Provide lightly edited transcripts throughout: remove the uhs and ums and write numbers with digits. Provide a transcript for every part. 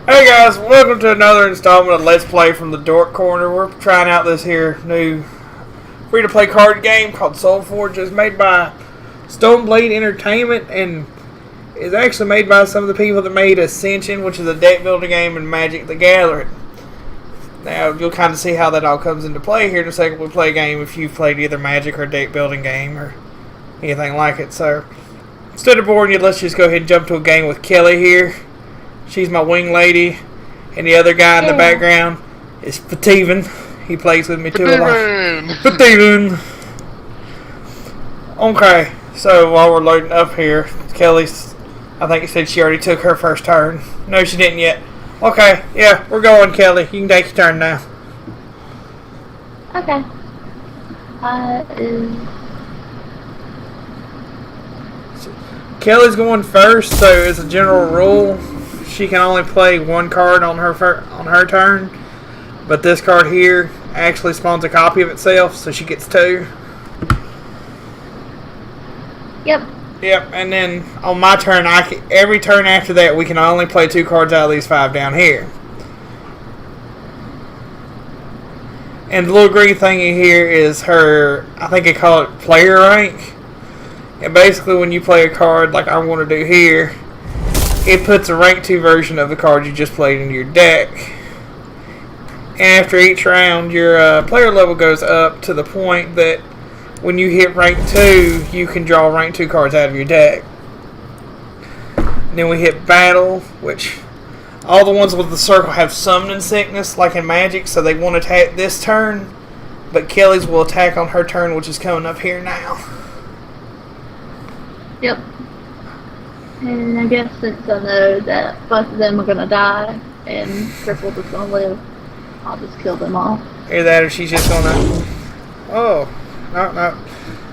Hey guys, welcome to another installment of Let's Play from the DorkCorner. We're trying out this here new free-to-play card game called Solforge. It's made by Stoneblade Entertainment and is actually made by some of the people that made Ascension, which is a deck building game, and Magic the Gathering. Now, you'll kind of see how that all comes into play here in a second. We'll play a game if you've played either Magic or deck building game or anything like it. So, instead of boring you, let's just go ahead and jump to a game with Kelly here. She's my wing lady, and the other guy in the background is Steven. He plays with me too a lot. Steven. Okay, so while we're loading up here, Kelly's, I think it said she already took her first turn. No, she didn't yet. Okay, yeah, we're going, Kelly. You can take your turn now. Okay. Kelly's going first, so as a general rule, she can only play one card on her turn, but this card here actually spawns a copy of itself, so she gets two. Yep. Yep, and then on my turn, every turn after that, we can only play two cards out of these five down here. And the little green thingy here is her, I think they call it player rank. And basically when you play a card like I'm going to do here, it puts a rank 2 version of the card you just played into your deck. And after each round, your player level goes up to the point that when you hit rank 2, you can draw rank 2 cards out of your deck. And then we hit battle, which all the ones with the circle have summoning sickness, like in Magic, so they won't attack this turn. But Kelly's will attack on her turn, which is coming up here now. Yep. And I guess since I know that both of them are gonna die and Crippled is gonna live, I'll just kill them all. Either that or she's just gonna... Oh. No.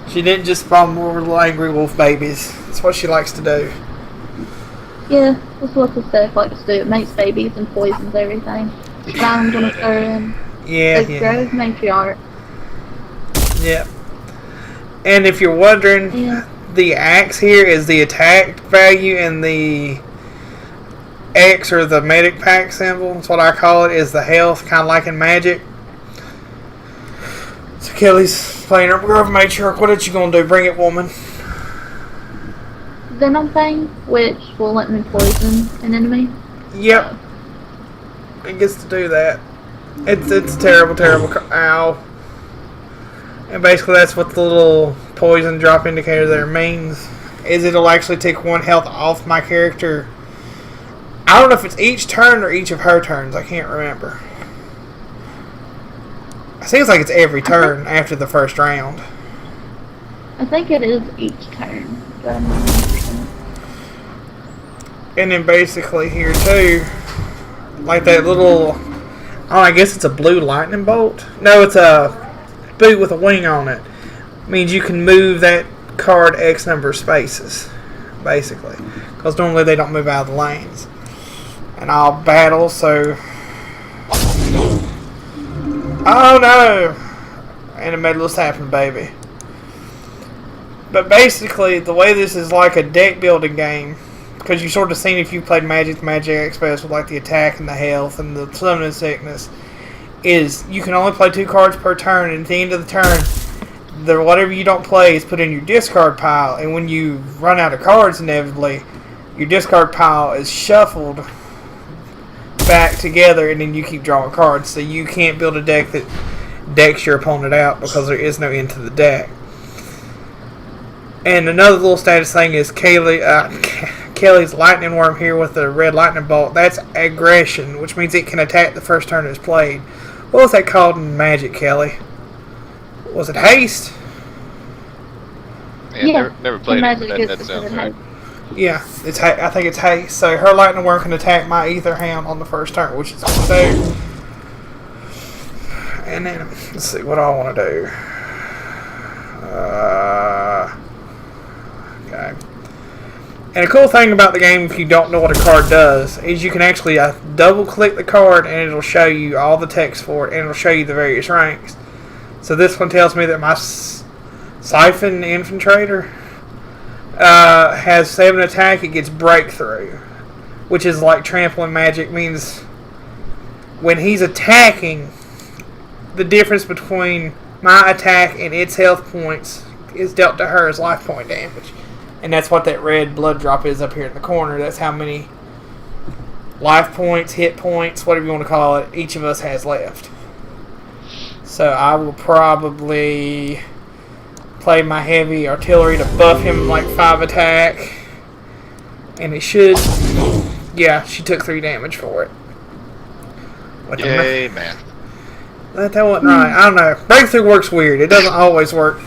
She didn't just spawn more little angry wolf babies. That's what she likes to do. Yeah, that's what the stuff likes to do. It makes babies and poisons everything. I'm gonna throw in. Yeah. Grove matriarch. Yep. And if you're wondering, the axe here is the attack value, and the X, or the medic pack symbol, that's what I call it, is the health, kind of like in Magic. So Kelly's playing her Grove Matriarch. What are you going to do? Bring it, woman. Venom thing, which will let me poison an enemy. Yep. It gets to do that. It's terrible. Ow. And basically that's what the little poison drop indicator there means. Is it'll actually take 1 health off my character. I don't know if it's each turn or each of her turns. I can't remember. It seems like it's every turn after the first round. I think it is each turn. But I'm not 100%. And then basically here too, like that little, I guess it's a blue lightning bolt. No, it's a boot with a wing on it. Means you can move that card X number of spaces, basically, because normally they don't move out of the lanes. And I'll battle, so oh no, and the medalist happened, baby. But basically the way this is like a deck building game, because you sort of seen if you played Magic, the Magic Express with like the attack and the health and the summoning sickness, is you can only play 2 cards per turn, and at the end of the turn, whatever you don't play is put in your discard pile, and when you run out of cards, inevitably, your discard pile is shuffled back together, and then you keep drawing cards, so you can't build a deck that decks your opponent out because there is no end to the deck. And another little status thing is Kelly's lightning worm here with the red lightning bolt. That's aggression, which means it can attack the first turn it's played. What was that called in Magic, Kelly? Was it haste? Yeah, never played it. That sounds right. Yeah, I think it's haste. So her lightning worm can attack my ether hound on the first turn, which is going to do. And then let's see what I want to do. Okay. And a cool thing about the game, if you don't know what a card does, is you can actually double click the card and it'll show you all the text for it, and it'll show you the various ranks. So this one tells me that my Siphon Infiltrator has 7 attack. It gets breakthrough. which is like trampling magic, means when he's attacking, the difference between my attack and its health points is dealt to her as life point damage. And that's what that red blood drop is up here in the corner. That's how many life points, hit points, whatever you want to call it, each of us has left. So I will probably play my heavy artillery to buff him like 5 attack. And it should... Yeah, she took 3 damage for it. Yay, man. That wasn't right. I don't know. Breakthrough works weird. It doesn't always work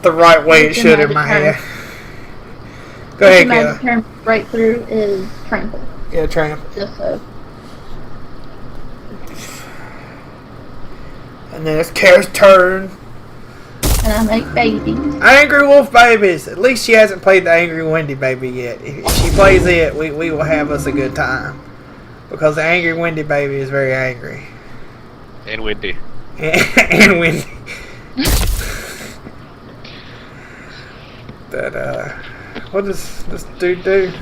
the right way it should in my head. Go ahead, Kayla. The magic term breakthrough is trample. Yeah, trample. Just so. And then it's Kara's turn. And I make babies. Angry Wolf Babies. At least she hasn't played the Angry Wendy Baby yet. If she plays it, we will have us a good time. Because the Angry Wendy Baby is very angry. And windy. And windy. But, what does this dude do?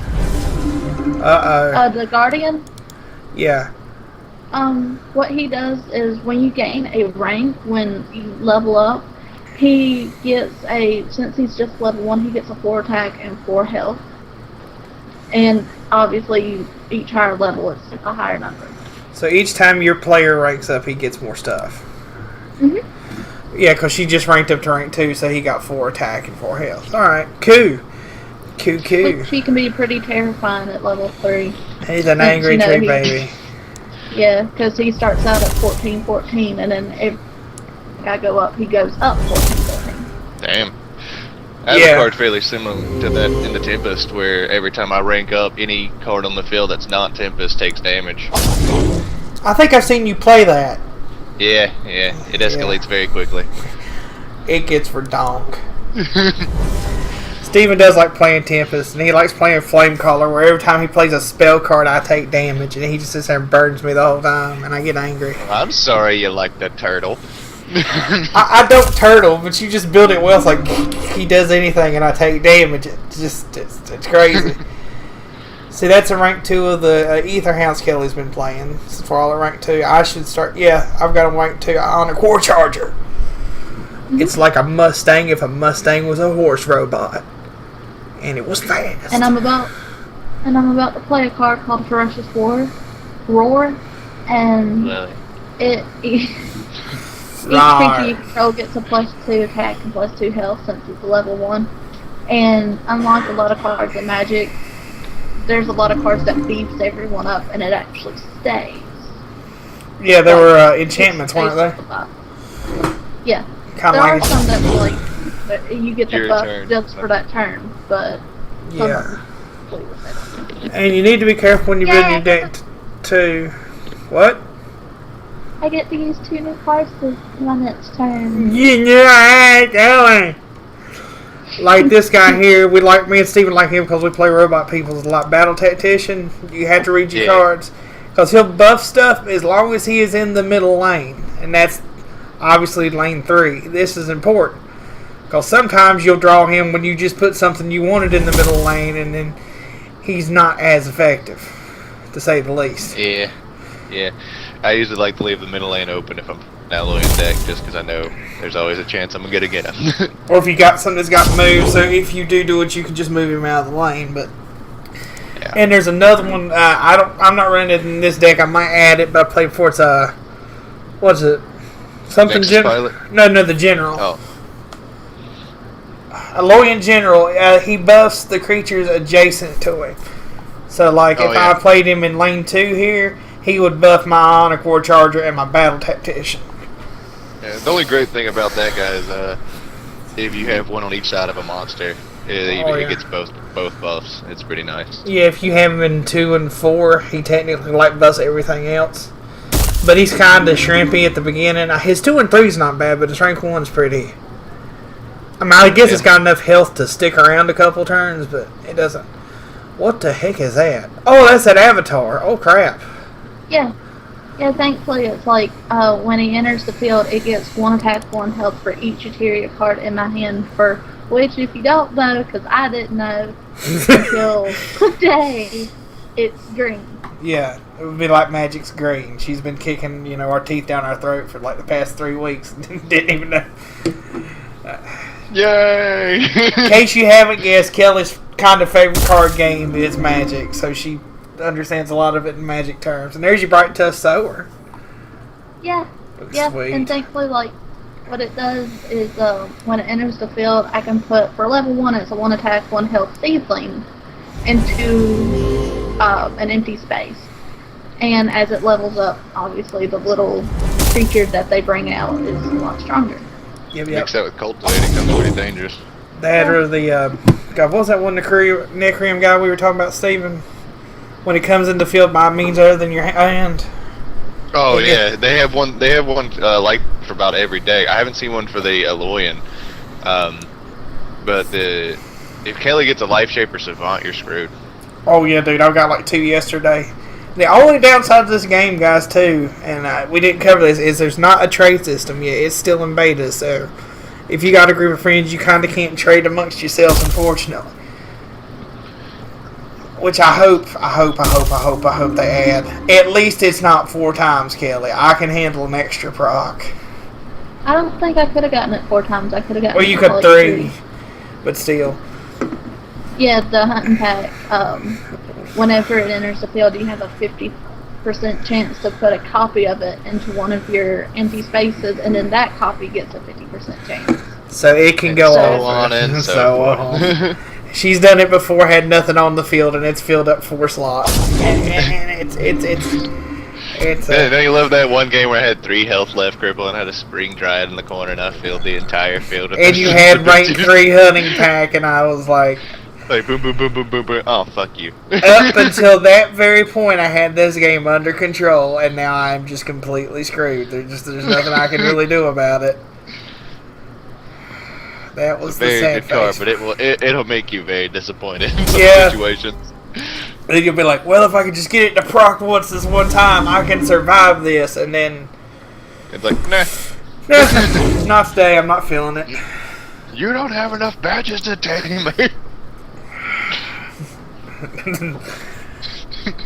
Uh-oh. The Guardian? Yeah. What he does is when you gain a rank, when you level up, he gets since he's just level 1, he gets a 4 attack and 4 health. And obviously, each higher level is a higher number. So each time your player ranks up, he gets more stuff. Mm-hmm. Yeah, because she just ranked up to rank 2, so he got 4 attack and 4 health. Alright, cool. Cool. She can be pretty terrifying at level 3. He's an angry tree baby. Yeah, because he starts out at 14, and then every I go up, he goes up 14. Damn. I have a card fairly similar to that in the Tempest, where every time I rank up, any card on the field that's not Tempest takes damage. I think I've seen you play that. Yeah, it escalates very quickly. It gets for donk. Steven does like playing Tempest, and he likes playing Flamecaller, where every time he plays a spell card, I take damage, and he just sits there and burns me the whole time, and I get angry. I'm sorry you like that turtle. I don't turtle, but you just build it well. It's like he does anything, and I take damage. It's crazy. See, that's a rank 2 of the Etherhounds Kelly's been playing. Since we're all at rank 2, I should start. Yeah, I've got a rank 2 on a Core Charger. Mm-hmm. It's like a Mustang if a Mustang was a horse robot, and it was fast. And I'm about to play a card called Ferocious Roar, and really? Each creature you control gets a +2 attack and +2 health since it's a level 1. And unlike a lot of cards in Magic, there's a lot of cards that beefs everyone up, and it actually stays. Yeah, there were enchantments, weren't there? Yeah. Kinda there like are some that like you get the buff just for that turn, but yeah. And you need to be careful when you build your deck too. What? I get to use 2 new cards this my next turn. You knew I ain't going. Like this guy here, me and Steven like him because we play Robot Peoples a lot. Battle Tactician, you have to read your cards because he'll buff stuff as long as he is in the middle lane, and that's obviously lane 3. This is important because sometimes you'll draw him when you just put something you wanted in the middle lane, and then he's not as effective, to say the least. Yeah. I usually like to leave the middle lane open if I'm downloading a deck, just because I know there's always a chance I'm gonna get him. Or if you got something that's got moved, so if you do it, you can just move him out of the lane. But and there's another one. I'm not running it in this deck. I might add it, but I played before. It's what's it? Something general. No, the general. Oh. Aloyan General. He buffs the creatures adjacent to him. So like if I played him in lane 2 here, he would buff my Ionic War Charger and my Battle Tactician. Yeah, the only great thing about that guy is if you have one on each side of a monster, it gets both buffs. It's pretty nice. Yeah, if you have him in 2 and 4, he technically buffs everything else. But he's kind of shrimpy at the beginning. His 2 and 3 is not bad, but his rank 1 is pretty. I mean, I guess it's got enough health to stick around a couple turns, but it doesn't. What the heck is that? Oh, that's that avatar. Oh, crap. Yeah. Yeah, thankfully it's like when he enters the field, it gets 1 attack, 1 health for each utility card in my hand. For which, if you don't know, because I didn't know until today, it's green. Yeah, it would be like Magic's green. She's been kicking, our teeth down our throat for like the past 3 weeks. Didn't even know. Yay! In case you haven't guessed, Kelly's kind of favorite card game is Magic, so she understands a lot of it in Magic terms. And there's your Bright Tusk Sower. Yeah, Sweet. and thankfully, like, what it does is when it enters the field, I can put, for level 1, it's a 1 attack, 1 health seedling into an empty space. And as it levels up, obviously, the little creature that they bring out is a lot stronger. Yep. Mix that with cultivating, comes pretty dangerous. That or the God, what was that one Necreum guy we were talking about, Steven? When it comes in the field by means other than your hand. Oh yeah, they have one. They have one like for about every day. I haven't seen one for the Aloyan, but if Kelly gets a Life Shaper Savant, you're screwed. Oh yeah, dude, I got like 2 yesterday. The only downside to this game, guys, too, and we didn't cover this, is there's not a trade system yet. It's still in beta, so if you got a group of friends, you kind of can't trade amongst yourselves, unfortunately. Which I hope they add. At least it's not 4 times, Kelly. I can handle an extra proc. I don't think I could have gotten it 4 times. I could have gotten Well, it you for could like 3, but still. Yeah, the hunting pack. Whenever it enters the field, you have a 50% chance to put a copy of it into one of your empty spaces, and then that copy gets a 50% chance. So it can go so on and so on. She's done it before, had nothing on the field, and it's filled up 4 slots. And it's Don't you love that one game where I had 3 health left, cripple, and had a spring dryad in the corner, and I filled the entire field. And you had rank 3 hunting pack, and I was like boom, boom, boom, boom, boom, boom. Oh, fuck you. Up until that very point, I had this game under control, and now I'm just completely screwed. There's nothing I can really do about it. That was the very sad good card, face. but it'll make you very disappointed in some Yeah. situations. Then you'll be like, well, if I could just get it to proc once this one time, I can survive this. And then, It's like, nah, not today. I'm not feeling it. you don't have enough badges to tame me.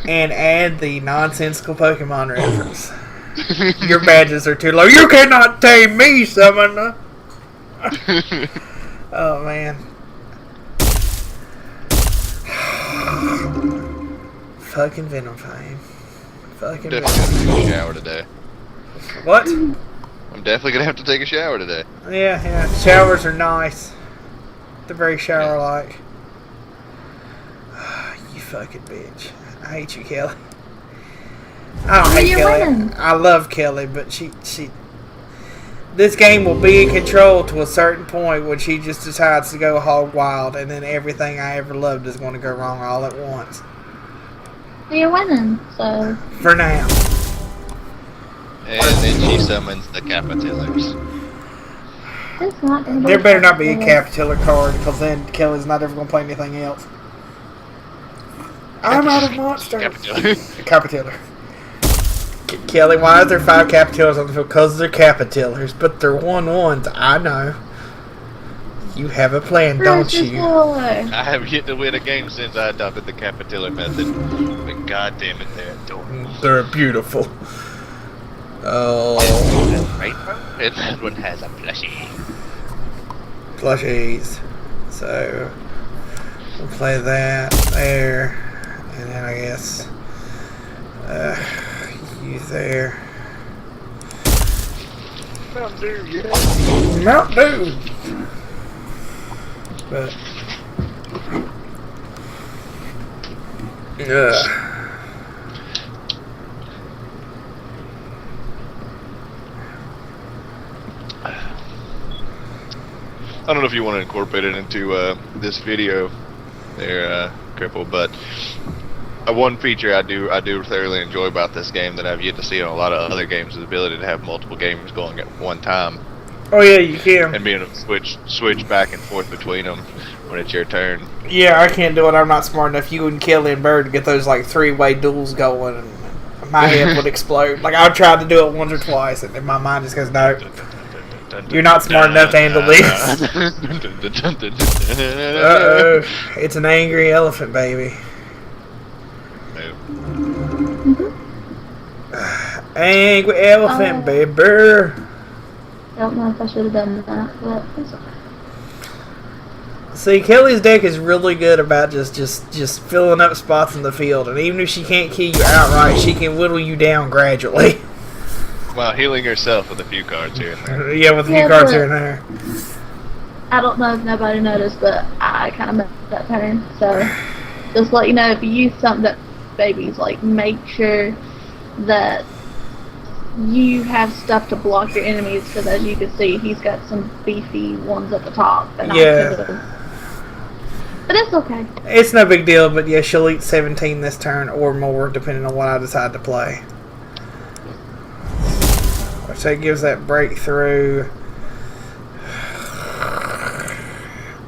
And add the nonsensical Pokemon reference. Your badges are too low. You cannot tame me, summoner. Oh, man. Fucking Venom Flame. Fucking Venom. Definitely gonna take a shower today. What? I'm definitely gonna have to take a shower today. Yeah. Showers are nice. They're very shower-like. You fucking bitch. I hate you, Kelly. I don't hate you're Kelly. winning. I love Kelly, but she. This game will be in control to a certain point when she just decides to go hog wild, and then everything I ever loved is going to go wrong all at once. You're winning, so. For now. And then she summons the Capitillars. It's not gonna There better not be a Capitilla. Capitilla card, because then Kelly's not ever going to play anything else. I'm out of monsters. Capitilla. Capitilla. Kelly, why is there 5 Capitillars on the field? Because they're Capitillars, but they're 1/1s. I know. You have a plan, don't Precious you? boy. I have yet to win a game since I adopted the Capitilla method. But god damn it, they're adorable. They're beautiful. Oh. Rainbow? And that one has a plushie. Plushies. So, we'll play that there. And then I guess you there. Mountain Dew, yeah. Mountain Dew! But, I don't know if you want to incorporate it into this video there, Cripple, but one feature I do thoroughly enjoy about this game that I've yet to see on a lot of other games is the ability to have multiple games going at one time. oh yeah, you can. And being able to switch back and forth between them when it's your turn. Yeah, I can't do it. I'm not smart enough. You and Kelly and Bird get those like 3-way duels going. And my head would explode. Like, I tried to do it once or twice, and then my mind just goes, no, you're not smart enough to handle this. Uh-oh. It's an angry elephant, baby. Angry elephant, baby. I don't know if I should have done that, but it's okay. See, Kelly's deck is really good about just filling up spots in the field, and even if she can't kill you outright, she can whittle you down gradually. While healing herself with a few cards here and there. Yeah, with a few cards here and there. I don't know if nobody noticed, but I kind of missed that turn. So, just to let you know, if you use something that babies, like, make sure that you have stuff to block your enemies, because as you can see, he's got some beefy ones at the top. Yeah. But it's okay. It's no big deal, but yeah, she'll eat 17 this turn or more, depending on what I decide to play. Which that gives that breakthrough.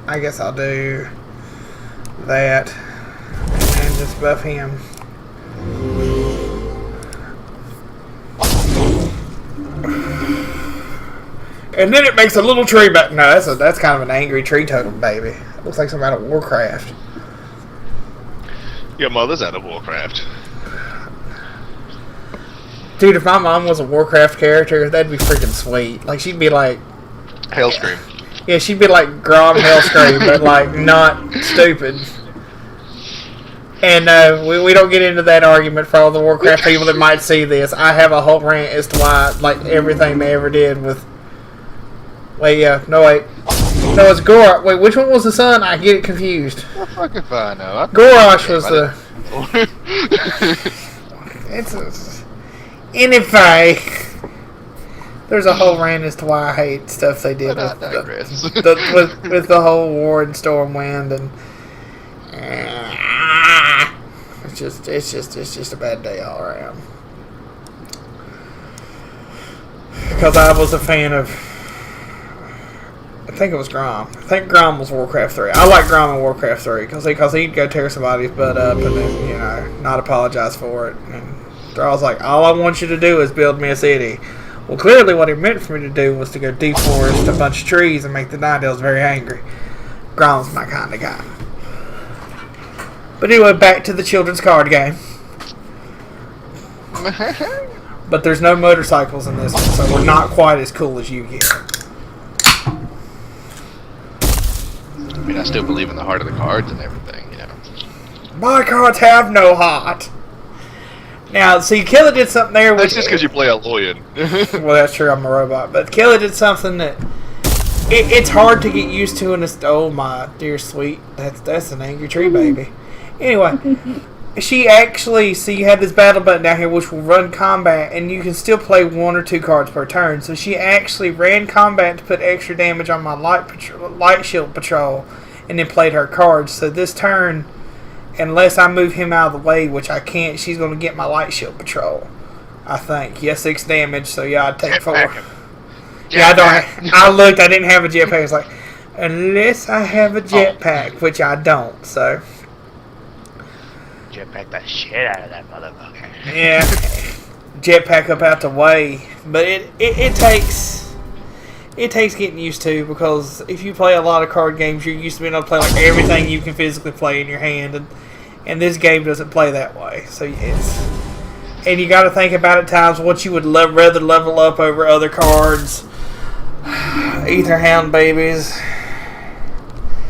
I guess I'll do that and just buff him. And then it makes a little tree back. No, that's kind of an angry tree totem, baby. It looks like something out of Warcraft. Your mother's out of Warcraft. Dude, if my mom was a Warcraft character, that'd be freaking sweet. Like, she'd be like... Hellscream. Yeah, she'd be like Grom Hellscream, but like not stupid. And we don't get into that argument for all the Warcraft people that might see this. I have a whole rant as to why, like, everything they ever did with... Wait, yeah, no, wait. No, it's Gorosh. Wait, which one was the son? I get it confused. Well, fuck if I know. Gorosh was the... Anyway, there's a whole rant as to why I hate stuff they did with the whole war and Stormwind, and it's just a bad day all around. Because I was a fan of, I think it was Grom. I think Grom was Warcraft 3. I like Grom in Warcraft 3 because he'd go tear somebody's butt up and then, you know, not apologize for it. And I was like, all I want you to do is build me a city. Well, clearly what he meant for me to do was to go deforest a bunch of trees and make the Ninetales very angry. Grom's my kind of guy. But anyway, back to the children's card game. But there's no motorcycles in this one, so we're not quite as cool as you get. I mean, I still believe in the heart of the cards and everything, you know. My cards have no heart. Now, see, Killer did something there. That's just because you play a Loyan. Well, that's true. I'm a robot. But Killer did something that it's hard to get used to. And it's, oh my dear sweet, that's an angry tree baby. Anyway, she actually, so you have this battle button down here, which will run combat, and you can still play 1 or 2 cards per turn. So she actually ran combat to put extra damage on my light shield patrol, and then played her cards. So this turn, unless I move him out of the way, which I can't, she's going to get my light shield patrol. I think. Yeah, 6 damage, so yeah, I'd take 4. Yeah, I looked, I didn't have a jetpack. I was like, unless I have a jetpack, which I don't, so. Jetpack the shit out of that motherfucker. Yeah, jetpack up out the way. But it takes getting used to, because if you play a lot of card games, you're used to being able to play like everything you can physically play in your hand, and this game doesn't play that way. So and you got to think about at times what you would rather level up over other cards. Aetherhound babies.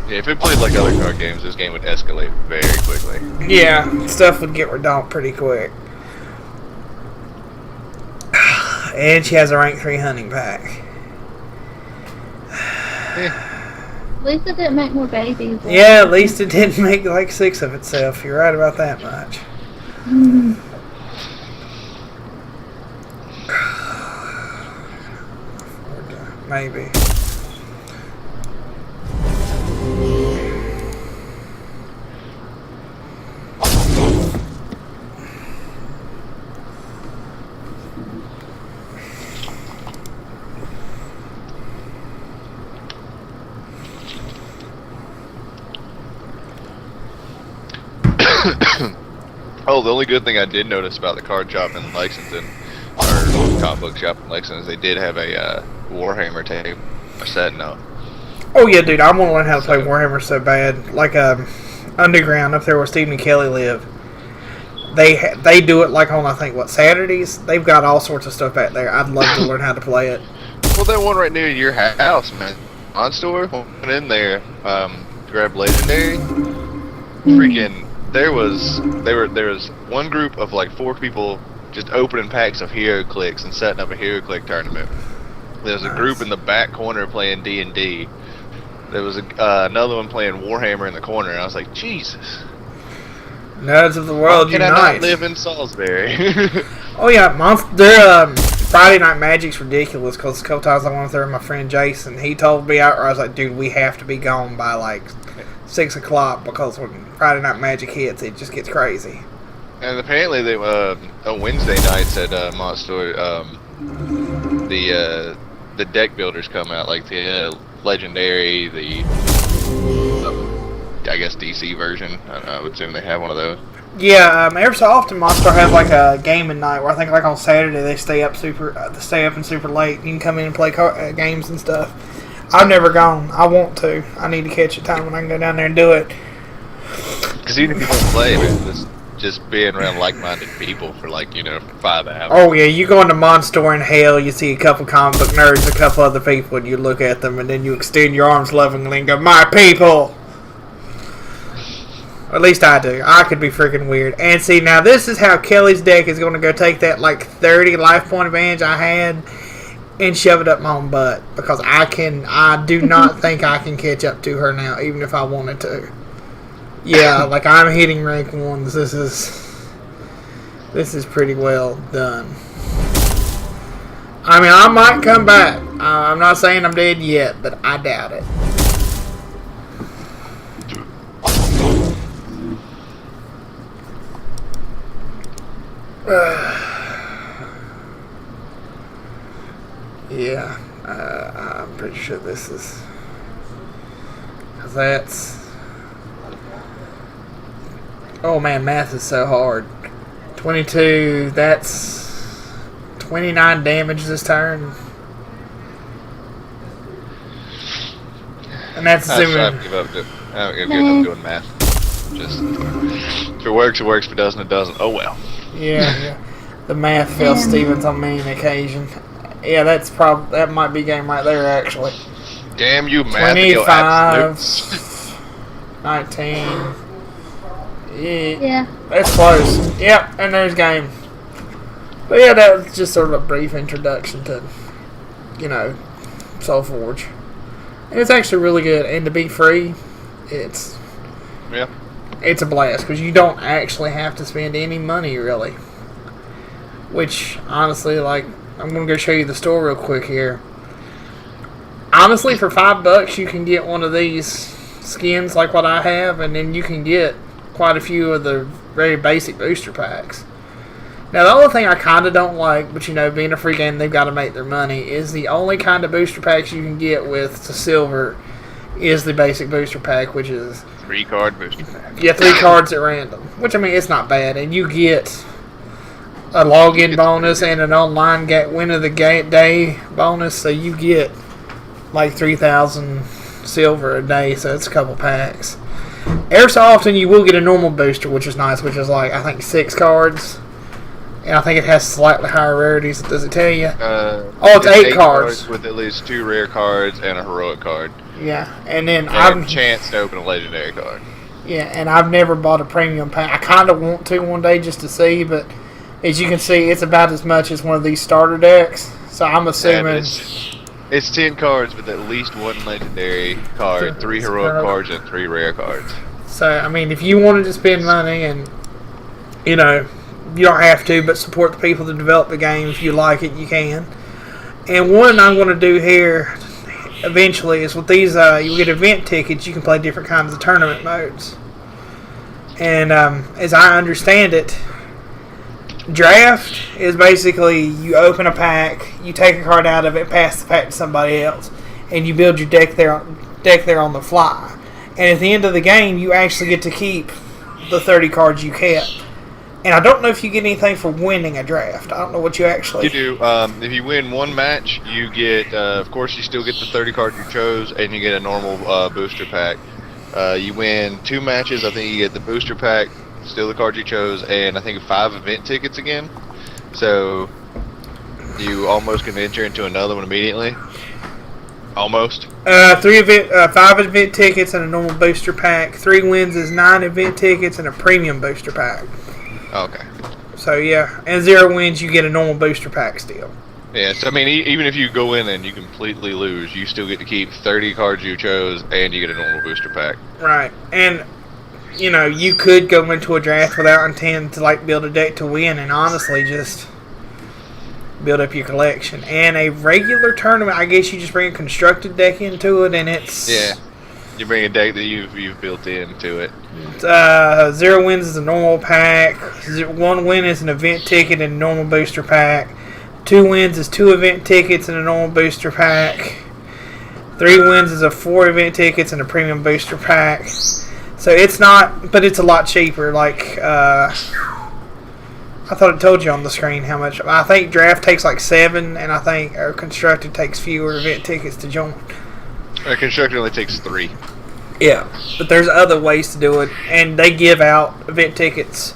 Yeah, if it played like other card games, this game would escalate very quickly. Yeah, stuff would get redomped pretty quick. And she has a rank 3 hunting pack. At least it didn't make more babies. Yeah, at least it didn't make like 6 of itself. You're right about that much. Maybe. Oh, the only good thing I did notice about the card shop in Lexington, or comic book shop in Lexington, is they did have a Warhammer table setting up. Oh yeah, dude, I want to learn how to play Warhammer so bad. Like Underground up there where Stephen and Kelly live. They do it like on, I think, Saturdays? They've got all sorts of stuff back there. I'd love to learn how to play it. Well, that one right near your house, man. On store, went in there, grabbed Legendary. Freaking, there was one group of like 4 people just opening packs of Hero Clicks and setting up a Hero Click tournament. There was a group in the back corner playing D&D. There was another one playing Warhammer in the corner. And I was like, Jesus. Nerds of the world Can unite. I not live in Salisbury? Oh yeah, their Friday Night Magic's ridiculous because a couple times I went there with my friend Jason. He told me I was like, dude, we have to be gone by like 6 o'clock because when Friday Night Magic hits, it just gets crazy. And apparently, they on Wednesday nights at Monster, the deck builders come out, like the Legendary, the I guess DC version. I would assume they have one of those. Yeah, every so often Monster has like a gaming night where I think like on Saturday they stay up and super late. You can come in and play games and stuff. I've never gone. I want to. I need to catch a time when I can go down there and do it. Because even if you don't play, man, just being around like-minded people for 5 hours. Oh yeah, you go into Monster in hell, you see a couple comic book nerds, a couple other people, and you look at them, and then you extend your arms lovingly and go, "My people." At least I do. I could be freaking weird. And see, now this is how Kelly's deck is going to go take that 30 life point advantage I had and shove it up my own butt. Because I do not think I can catch up to her now, even if I wanted to. Yeah, I'm hitting rank 1s. This is pretty well done. I mean, I might come back. I'm not saying I'm dead yet, but I doubt it. Yeah, I'm pretty sure this is, cause that's, oh man, math is so hard. 22, that's 29 damage this turn. And that's assuming. I give up doing math. Just, if it works, it works. If it doesn't, it doesn't. Oh well. Yeah. The math fails Stevens on many an occasion. Yeah, that might be game right there, actually. Damn you, math. 25, 19. Yeah. That's close. Yep, and there's game. But yeah, that was just sort of a brief introduction to, Solforge. And it's actually really good. And to be free, it's a blast because you don't actually have to spend any money, really. Which, honestly, I'm going to go show you the store real quick here. Honestly, for $5, you can get one of these skins like what I have, and then you can get quite a few of the very basic booster packs. Now, the only thing I kind of don't like, but being a free game, they've got to make their money, is the only kind of booster packs you can get with the silver is the basic booster pack, which is 3-card booster pack. Yeah, 3 cards at random. Which, I mean, it's not bad. And you get a login bonus and an online win of the day bonus. So you get 3,000 silver a day. So it's a couple packs. Every so often you will get a normal booster, which is nice, which is I think 6 cards. And I think it has slightly higher rarities. Does it tell you? It's 8 cards. With at least 2 rare cards and a heroic card. Yeah, and then I've a chance to open a legendary card. Yeah, and I've never bought a premium pack. I kind of want to one day just to see, but as you can see, it's about as much as one of these starter decks. So I'm assuming it's 10 cards with at least 1 legendary card, 3 heroic cards, and 3 rare cards. So I mean, if you wanted to spend money, and you don't have to, but support the people that develop the game. If you like it, you can. And one I'm going to do here eventually is with these, you get event tickets, you can play different kinds of tournament modes. And as I understand it, draft is basically you open a pack, you take a card out of it, pass the pack to somebody else, and you build your deck there on the fly. And at the end of the game, you actually get to keep the 30 cards you kept. And I don't know if you get anything for winning a draft. I don't know what you actually... You do. If you win one match, you get, of course, you still get the 30 cards you chose, and you get a normal booster pack. You win 2 matches, I think you get the booster pack, still the cards you chose, and I think 5 event tickets again. So you almost can enter into another one immediately. Almost. 5 event tickets and a normal booster pack. 3 wins is 9 event tickets and a premium booster pack. Okay. So yeah, and 0 wins, you get a normal booster pack still. Yeah, so I mean, even if you go in and you completely lose, you still get to keep 30 cards you chose, and you get a normal booster pack. Right, and you know, you could go into a draft without intent to like build a deck to win, and honestly just build up your collection. And a regular tournament, I guess you just bring a constructed deck into it, and it's you bring a deck that you've built into it. 0 wins is a normal pack. 1 win is an event ticket and a normal booster pack. 2 wins is 2 event tickets and a normal booster pack. 3 wins is 4 event tickets and a premium booster pack. So it's not, but it's a lot cheaper. Like I thought it told you on the screen how much. I think draft takes like 7, and I think constructed takes fewer event tickets to join. Constructed only takes 3. Yeah, but there's other ways to do it, and they give out event tickets.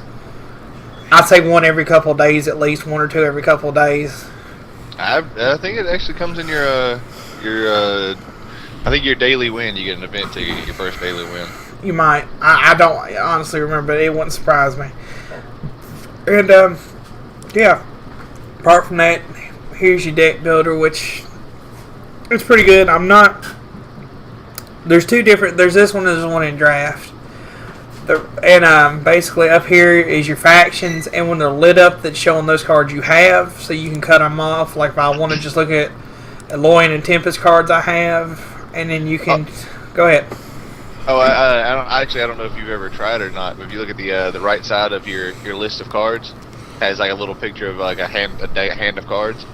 I'd say 1 every couple of days, at least 1 or 2 every couple of days. I think it actually comes in your I think your daily win. You get an event ticket, your first daily win. You might. I don't honestly remember, but it wouldn't surprise me. And yeah. Apart from that, here's your deck builder, which it's pretty good. There's 2 different. There's this one. There's one in draft. And basically up here is your factions, and when they're lit up, that's showing those cards you have, so you can cut them off. Like if I want to just look at Loin and Tempest cards I have, and then you can go ahead. Oh, I don't know if you've ever tried it or not, but if you look at the right side of your list of cards, it has like a little picture of like a hand of cards.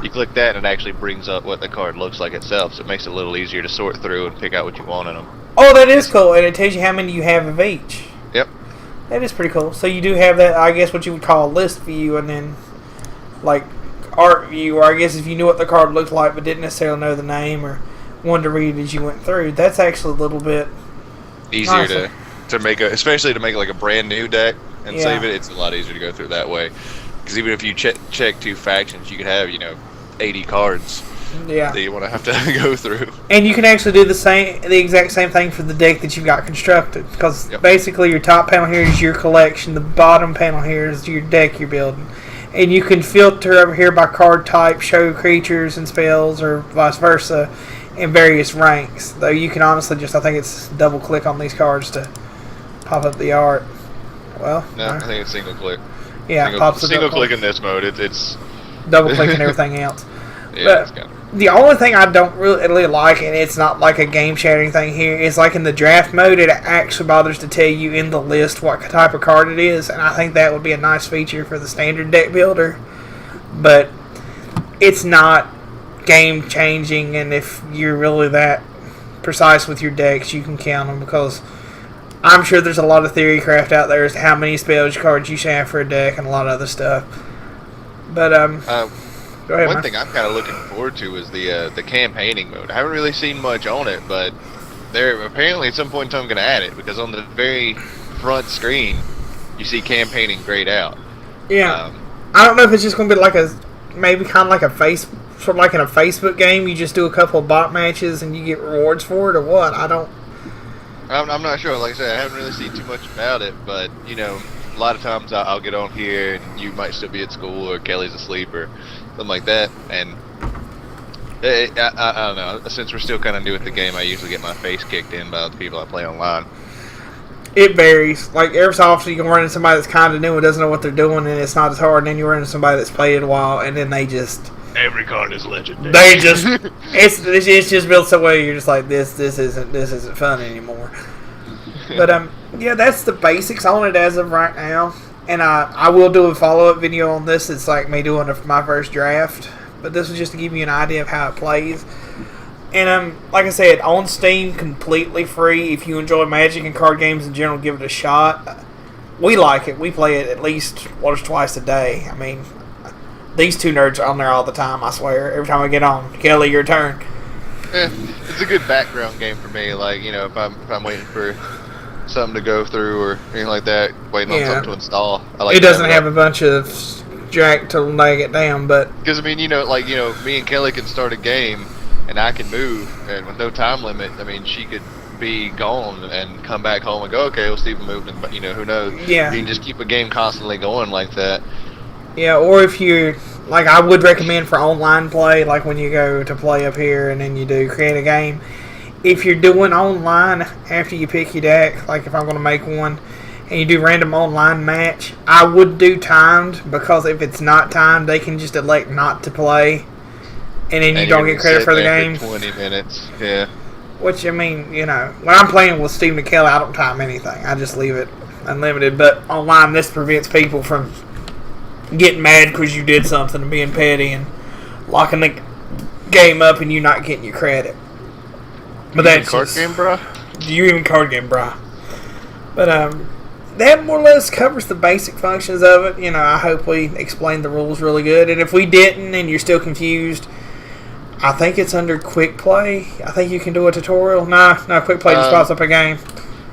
You click that, and it actually brings up what the card looks like itself, so it makes it a little easier to sort through and pick out what you want in them. Oh, that is cool, and it tells you how many you have of each. Yep. That is pretty cool. So you do have that, I guess, what you would call list view, and then like art view, or I guess if you knew what the card looked like but didn't necessarily know the name or wanted to read it as you went through. That's actually a little bit easier to make, especially to make like a brand new deck and save it. It's a lot easier to go through that way, because even if you check 2 factions, you could have 80 cards. Yeah. That you want to have to go through. And you can actually do the exact same thing for the deck that you've got constructed, because basically your top panel here is your collection, the bottom panel here is your deck you're building, and you can filter over here by card type, show creatures and spells, or vice versa, in various ranks. Though you can honestly just, I think it's double click on these cards to pop up the art. Well, no, I think it's single click. Yeah, single click in this mode. It's double click and everything else. Yeah, but the only thing I don't really like, and it's not like a game-shattering thing here, is like in the draft mode, it actually bothers to tell you in the list what type of card it is, and I think that would be a nice feature for the standard deck builder. But it's not game-changing, and if you're really that precise with your decks, you can count them, because I'm sure there's a lot of theory craft out there as to how many spells cards you should have for a deck and a lot of other stuff. But go ahead, one thing I'm kind of looking forward to is the campaigning mode. I haven't really seen much on it, but they're apparently at some point in time going to add it, because on the very front screen you see campaigning grayed out. Yeah, I don't know if it's just going to be like maybe kind of like sort of like in a Facebook game. You just do a couple of bot matches and you get rewards for it, or what? I'm not sure. Like I said, I haven't really seen too much about it, but a lot of times I'll get on here and you might still be at school, or Kelly's asleep, or something like that, and I don't know. Since we're still kind of new at the game, I usually get my face kicked in by the people I play online. It varies. Like every so often, you can run into somebody that's kind of new and doesn't know what they're doing, and it's not as hard. And then you run into somebody that's played a while, and then they just every card is legendary. They just it's just built so well. You're just like this isn't fun anymore. But yeah, that's the basics on it as of right now. And I will do a follow-up video on this. It's like me doing my first draft. But this was just to give you an idea of how it plays. And like I said, on Steam, completely free. If you enjoy Magic and card games in general, give it a shot. we like it. We play it at least once or twice a day. I mean, these two nerds are on there all the time, I swear. Every time I get on. Kelly, your turn. It's a good background game for me. Like, you know, if I'm waiting for something to go through or anything like that, waiting on something to install. I like it doesn't have a bunch of jack to lag it down, but because I mean, you know, like, you know, me and Kelly can start a game and I can move, and with no time limit. I mean, she could be gone and come back home and go, okay, well, Steven moved, and you know, who knows? Yeah, you can just keep a game constantly going like that. Yeah, or if you like, I would recommend for online play, like when you go to play up here and then you do create a game. If you're doing online after you pick your deck, like if I'm going to make one, and you do random online match, I would do timed, because if it's not timed, they can just elect not to play, and then you don't get credit for the game. For 20 minutes, yeah. Which, I mean, you know, when I'm playing with Steve and Kelly, I don't time anything. I just leave it unlimited. But online, this prevents people from getting mad because you did something and being petty and locking the game up and you not getting your credit. But that's card game, bro. You even card game, bro. But that more or less covers the basic functions of it. You know, I hope we explained the rules really good. And if we didn't and you're still confused, I think it's under quick play. I think you can do a tutorial. No, quick play just pops up a game.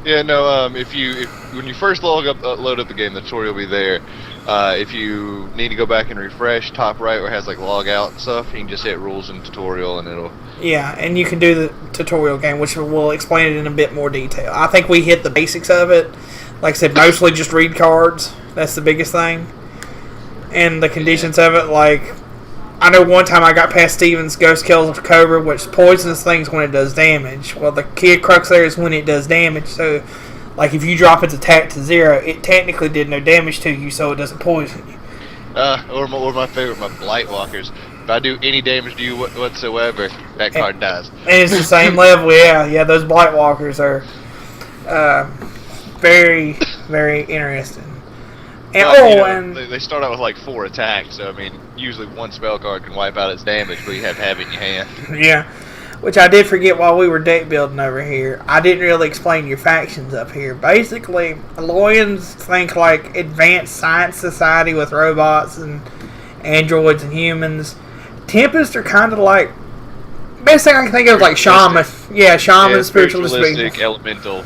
Yeah, no. When you first load up the game, the tutorial will be there. If you need to go back and refresh, top right where it has like log out and stuff, you can just hit rules and tutorial and it'll. Yeah, and you can do the tutorial game, which will explain it in a bit more detail. I think we hit the basics of it. Like I said, mostly just read cards. That's the biggest thing. And the conditions of it, like, I know one time I got past Steven's Ghost Kills Cobra, which poisons things when it does damage. Well, the key crux there is when it does damage. So, like, if you drop its attack to 0, it technically did no damage to you, so it doesn't poison you. Or my favorite, my Blight Walkers. If I do any damage to you whatsoever, that card dies. And it's the same level, yeah. Yeah, those Blight Walkers are very, very interesting. And, they start out with like 4 attacks, so I mean, usually one spell card can wipe out its damage, but you have to have it in your hand. Yeah, which I did forget while we were deck building over here. I didn't really explain your factions up here. Basically, Aloyans think like advanced science society with robots and androids and humans. Tempests are kind of like, best thing I can think of, like shaman. Yeah, shaman, spiritualistic, elemental.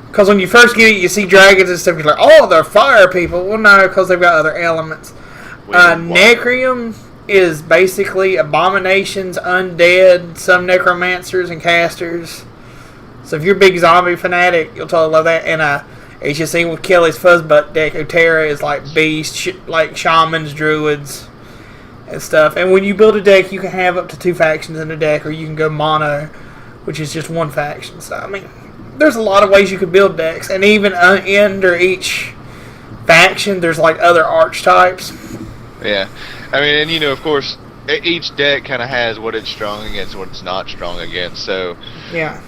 Because when you first get it, you see dragons and stuff, you're like, oh, they're fire people. Well, no, because they've got other elements. Necrium is basically abominations, undead, some necromancers and casters. So if you're a big zombie fanatic, you'll totally love that. And as you see with Kelly's Fuzzbutt deck, Otera is like beasts, like shamans, druids, and stuff. And when you build a deck, you can have up to 2 factions in a deck, or you can go mono, which is just 1 faction. So, I mean, there's a lot of ways you could build decks, and even under each faction, there's like other archetypes. Yeah, I mean, and you know, of course, each deck kind of has what it's strong against, what it's not strong against. So yeah,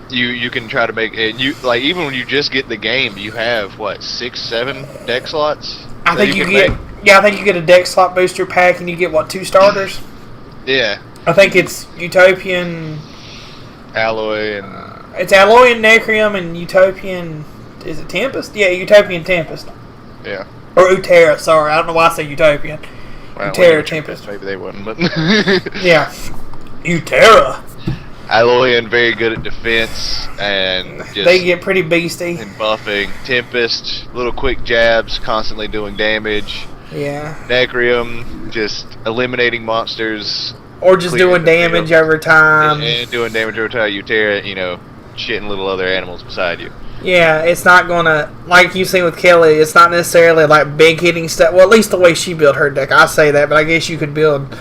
you can try to make it. You like even when you just get the game, you have what 6, 7 deck slots. I think you get I think you get a deck slot booster pack, and you get what 2 starters. Yeah, I think it's Utopian, Alloy, and it's Alloy and Necrium and Utopian. Is it Tempest? Yeah, Utopian Tempest. Yeah. Or Otera, sorry. I don't know why I say Utopian. Well, Otera Tempest. Maybe they wouldn't, but... yeah. Otera. Alloy and very good at defense, and just... They get pretty beastie. And buffing. Tempest, little quick jabs, constantly doing damage. Yeah. Necrium, just eliminating monsters. Or just doing damage over time. And doing damage over time. Otera, you know, shitting little other animals beside you. Yeah, it's not gonna, like you've seen with Kelly, it's not necessarily like big hitting stuff. Well, at least the way she built her deck, I say that, but I guess you could build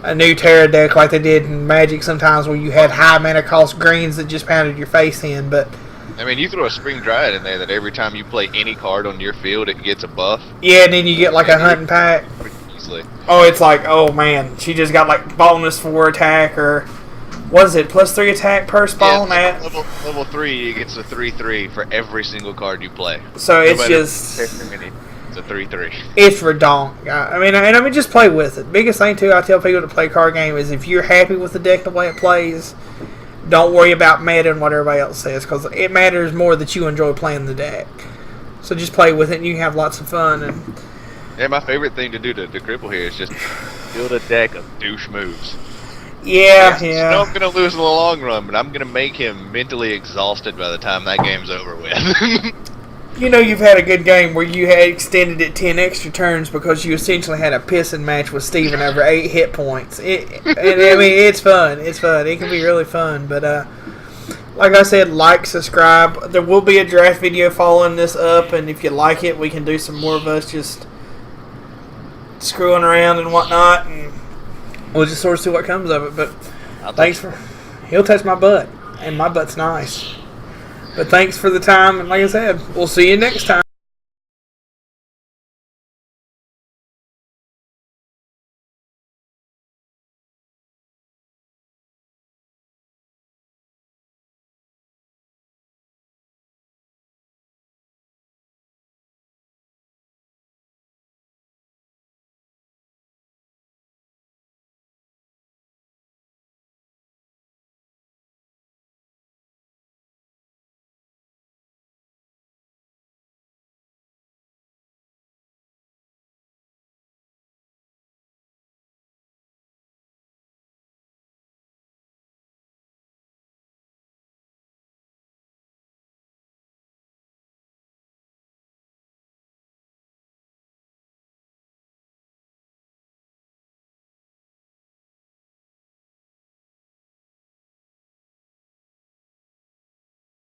a new Terra deck like they did in Magic sometimes, where you had high mana cost greens that just pounded your face in. But I mean, you throw a Spring Dryad in there that every time you play any card on your field, it gets a buff. Yeah, and then you get like a hunting pack. Easily. Oh, it's like, oh man, she just got like bonus 4 attack, or what is it, +3 attack per spawn? Yeah, level 3, it gets a 3/3 for every single card you play. So it's just... It's a 3/3. It's redonk. I mean, just play with it. Biggest thing, too, I tell people to play card game is if you're happy with the deck the way it plays, don't worry about meta and what everybody else says, because it matters more that you enjoy playing the deck. So just play with it, and you can have lots of fun. And Yeah, my favorite thing to do to cripple here is just build a deck of douche moves. yeah, I know I'm gonna lose in the long run, but I'm gonna make him mentally exhausted by the time that game's over with. You know you've had a good game where you had extended it 10 extra turns because you essentially had a pissing match with Steven over 8 hit points. It's fun. It's fun. It can be really fun. But like I said, like, subscribe. There will be a draft video following this up, and if you like it, we can do some more of us just screwing around and whatnot, and we'll just sort of see what comes of it. But thanks for... He'll touch my butt, and my butt's nice. But thanks for the time, and like I said, we'll see you next time.